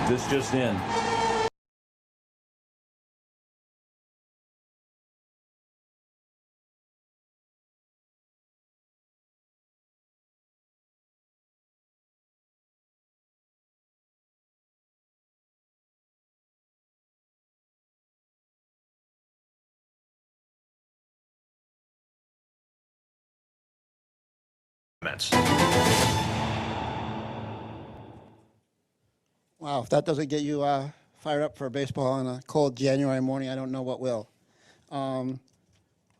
This just in. Wow, if that doesn't get you fired up for baseball on a cold January morning, I don't know what will.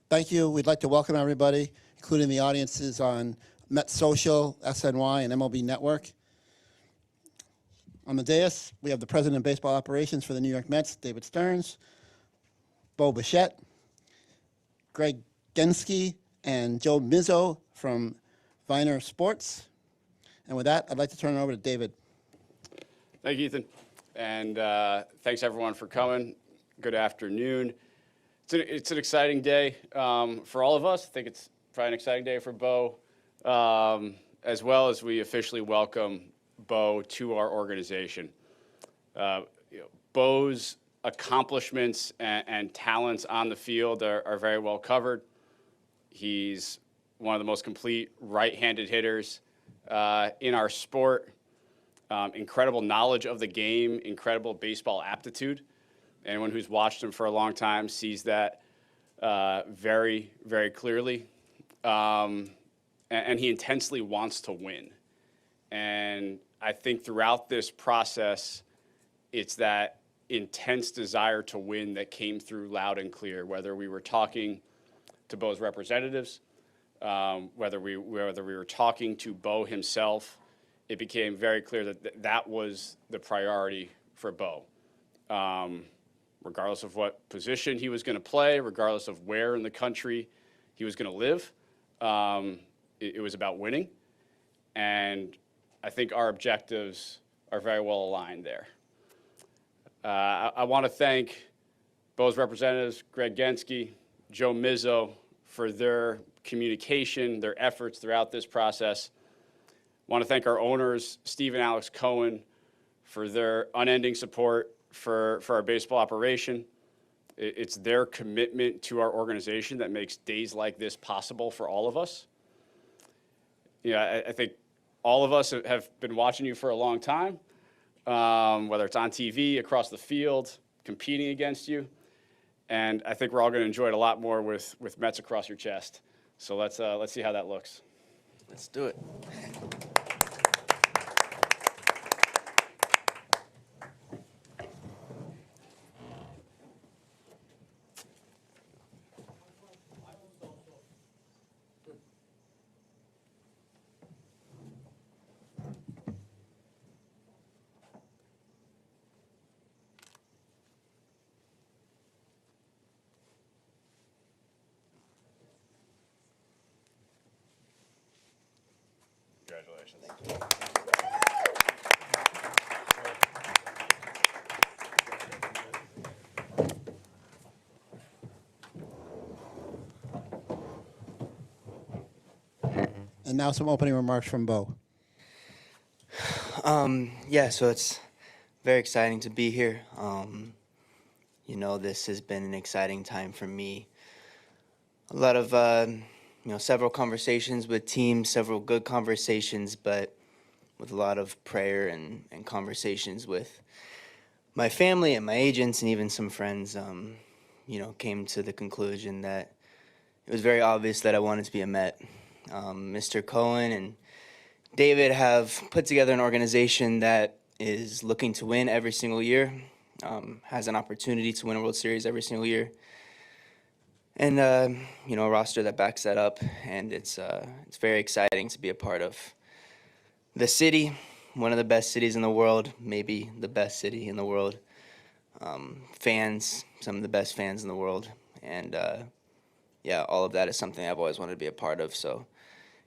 Thank you. We'd like to welcome everybody, including the audiences on Met Social, SNY, and MLB Network. On the dais, we have the president of baseball operations for the New York Mets, David Stearns, Bo Bichette, Greg Genske, and Joe Mizzo from Viner Sports. And with that, I'd like to turn it over to David. Thank you, Ethan. And thanks, everyone, for coming. Good afternoon. It's an exciting day for all of us. I think it's probably an exciting day for Bo, as well as we officially welcome Bo to our organization. Bo's accomplishments and talents on the field are very well covered. He's one of the most complete right-handed hitters in our sport. Incredible knowledge of the game, incredible baseball aptitude. Anyone who's watched him for a long time sees that very, very clearly. And he intensely wants to win. And I think throughout this process, it's that intense desire to win that came through loud and clear, whether we were talking to Bo's representatives, whether we were talking to Bo himself. It became very clear that that was the priority for Bo. Regardless of what position he was going to play, regardless of where in the country he was going to live, it was about winning. And I think our objectives are very well aligned there. I want to thank Bo's representatives, Greg Genske, Joe Mizzo, for their communication, their efforts throughout this process. I want to thank our owners, Steve and Alex Cohen, for their unending support for our baseball operation. It's their commitment to our organization that makes days like this possible for all of us. I think all of us have been watching you for a long time, whether it's on TV, across the field, competing against you. And I think we're all going to enjoy it a lot more with Mets across your chest. So let's see how that looks. Let's do it. Congratulations. And now some opening remarks from Bo. Yeah, so it's very exciting to be here. This has been an exciting time for me. A lot of, several conversations with teams, several good conversations, but with a lot of prayer and conversations with my family and my agents and even some friends, came to the conclusion that it was very obvious that I wanted to be a Met. Mr. Cohen and David have put together an organization that is looking to win every single year, has an opportunity to win a World Series every single year, and a roster that backs that up. And it's very exciting to be a part of the city, one of the best cities in the world, maybe the best city in the world. Fans, some of the best fans in the world, and all of that is something I've always wanted to be a part of. So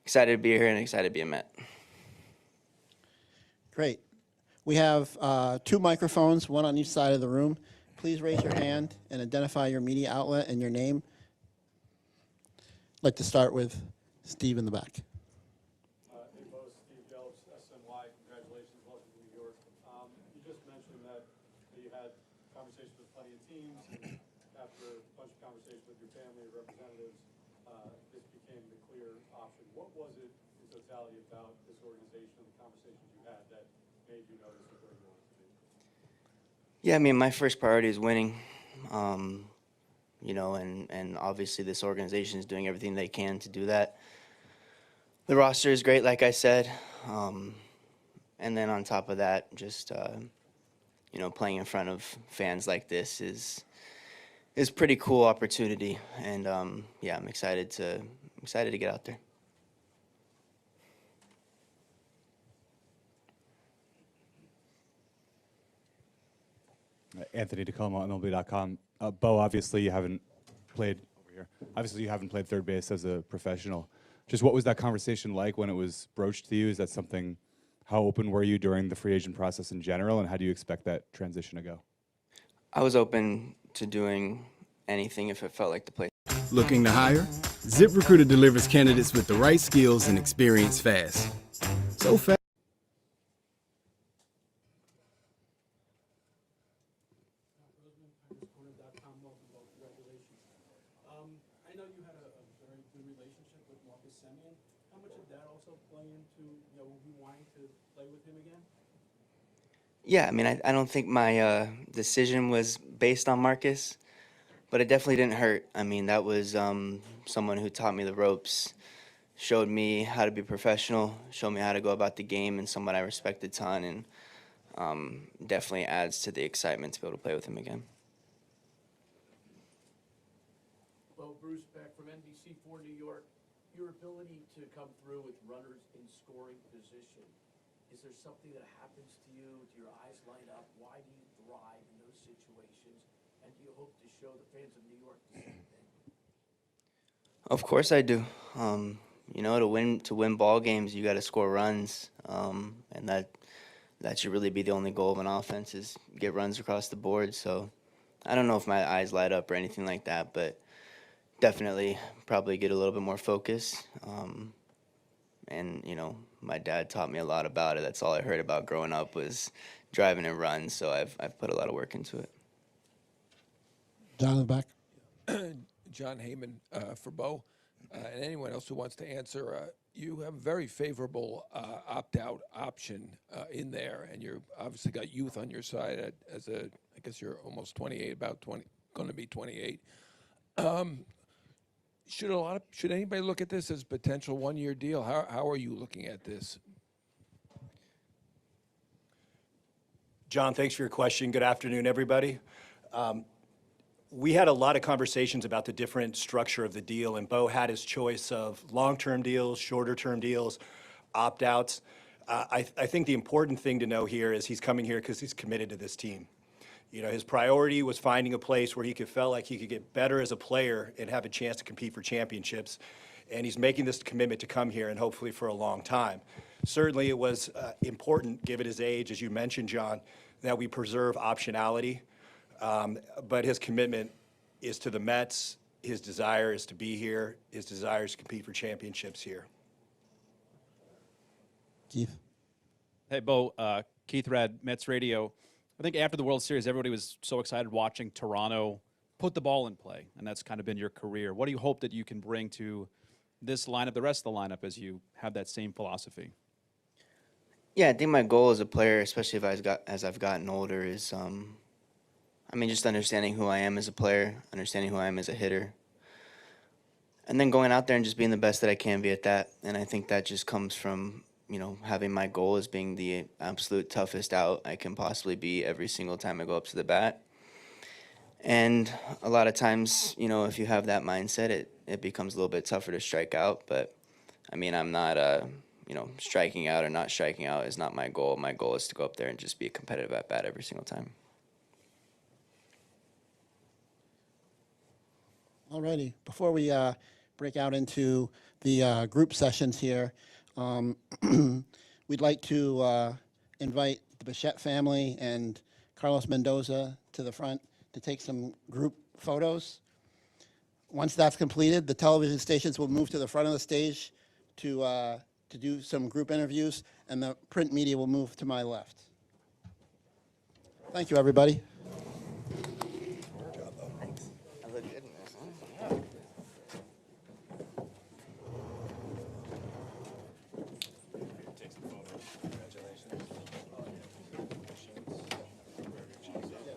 excited to be here and excited to be a Met. Great. We have 2 microphones, one on each side of the room. Please raise your hand and identify your media outlet and your name. I'd like to start with Steve in the back. Hey, Bo, Steve Delps, SNY. Congratulations. Welcome to New York. You just mentioned you had conversations with plenty of teams, and after a bunch of conversations with your family and representatives, this became the clear option. What was it in totality about this organization and the conversations you had that made you notice where you wanted to be? Yeah, I mean, my first priority is winning. And obviously this organization is doing everything they can to do that. The roster is great, like I said. And then on top of that, just, playing in front of fans like this is pretty cool opportunity. And, yeah, I'm excited to get out there. Anthony DeComo, MLB.com. Bo, obviously you haven't played over here. Obviously you haven't played third base as a professional. Just what was that conversation like when it was broached to you? Is that something? How open were you during the free agent process in general, and how do you expect that transition to go? I was open to doing anything if it felt like the place. Looking to hire? ZipRecruiter delivers candidates with the right skills and experience fast. So fast. I know you had a very good relationship with Marcus Semien. How much did that also play into you wanting to play with him again? Yeah, I mean, I don't think my decision was based on Marcus, but it definitely didn't hurt. I mean, that was someone who taught me the ropes, showed me how to be professional, showed me how to go about the game, and someone I respect a ton, and definitely adds to the excitement to be able to play with him again. Well, Bruce Beck from NBC4 New York, your ability to come through with runners in scoring position, is there something that happens to you? Do your eyes light up? Why do you thrive in those situations? And do you hope to show the fans of New York the same thing? Of course I do. To win ball games, you got to score runs, and that should really be the only goal of an offense is get runs across the board. So I don't know if my eyes light up or anything like that, but definitely probably get a little bit more focus. And my dad taught me a lot about it. That's all I heard about growing up was driving and runs. So I've put a lot of work into it. John in the back. John Heyman for Bo, and anyone else who wants to answer. You have a very favorable opt-out option in there, and you're obviously got youth on your side. I guess you're almost 28, going to be 28. Should anybody look at this as a potential one-year deal? How are you looking at this? John, thanks for your question. Good afternoon, everybody. We had a lot of conversations about the different structure of the deal, and Bo had his choice of long-term deals, shorter-term deals, opt-outs. I think the important thing to know here is he's coming here because he's committed to this team. His priority was finding a place where he felt like he could get better as a player and have a chance to compete for championships. And he's making this commitment to come here and hopefully for a long time. Certainly it was important, given his age, as you mentioned, John, that we preserve optionality. But his commitment is to the Mets. His desire is to be here. His desire is to compete for championships here. Keith. Hey, Bo. Keith Rad, Mets Radio. I think after the World Series, everybody was so excited watching Toronto put the ball in play, and that's kind of been your career. What do you hope that you can bring to this lineup, the rest of the lineup, as you have that same philosophy? Yeah, I think my goal as a player, especially as I've gotten older, is just understanding who I am as a player, understanding who I am as a hitter, and then going out there and just being the best that I can be at that. And I think that just comes from having my goal as being the absolute toughest out I can possibly be every single time I go up to the bat. And a lot of times, if you have that mindset, it becomes a little bit tougher to strike out. But, I'm not, striking out or not striking out is not my goal. My goal is to go up there and just be a competitive at bat every single time. Alrighty. Before we break out into the group sessions here, we'd like to invite the Bichette family and Carlos Mendoza to the front to take some group photos. Once that's completed, the television stations will move to the front of the stage to do some group interviews, and the print media will move to my left. Thank you, everybody. I look good in this, huh?